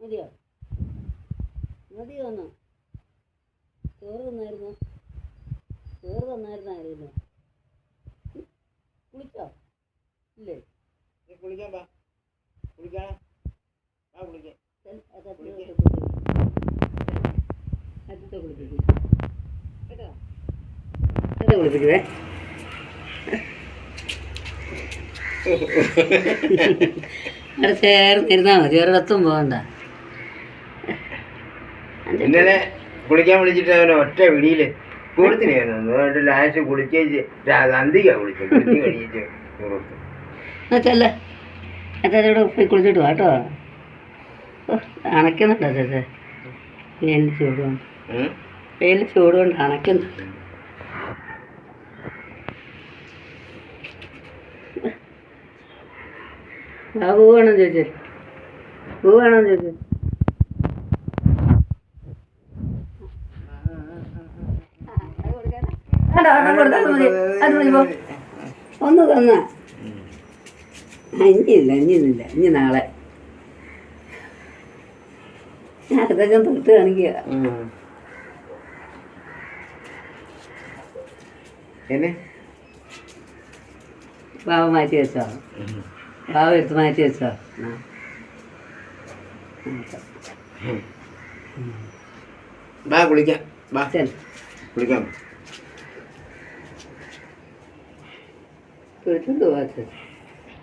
മതിയോ? മതിയോ ഒന്ന്? ചോറ് തന്നായിരുന്നോ? ചോറ് തന്നായിരുന്നായിരുന്നു? കുളിച്ചോ? ഇല്ലേ? കുളിക്കാൻ വാ. കുളിക്കണം. വാ കുളിക്കാൻ. അച്ഛത്തെ കുളിപ്പിക്കും കേട്ടോ. അച്ഛത്തെ കുളിപ്പിക്കുവേ. അവിടെ ചേർന്നിരുന്നാ മതി, ഒരിടത്തും പോകണ്ട. ഇന്നലെ കുളിക്കാൻ വിളിച്ചിട്ട് അവനെ ഒറ്റ വിടിയില് കൊടുത്തിനായിരുന്നു. ലാസ്റ്റ് കുളിച്ചേച്ച് അന്തിക്കാ കുളിച്ചത്. കുളിച്ച് കഴിച്ച് കൊടുത്തു. അച്ഛല്ലേ അച്ഛനോട് പോയി കുളിച്ചിട്ട് വാ കേട്ടോ. അണയ്ക്കുന്നുണ്ട് അച്ഛേ, വെയിലിന് ചൂട് കൊണ്ട്. വെയിലിന് ചൂട് കൊണ്ട് അണയ്ക്കുന്നുണ്ട്. ആ പൂ വേണം ചേച്ചി, പൂ വേണം ചേച്ചി. ഒന്ന് തന്ന ഇനിയില്ല, ഇനി നാളെ അതൊക്കെ തൊട്ട് കാണിക്കുക. ബാബ മാറ്റി വെച്ചോ, ബാബ എടുത്ത് മാറ്റി വെച്ചോ. കുളിക്കാൻ കുളിക്കാൻ കുളിച്ചിട്ട് പോവാ.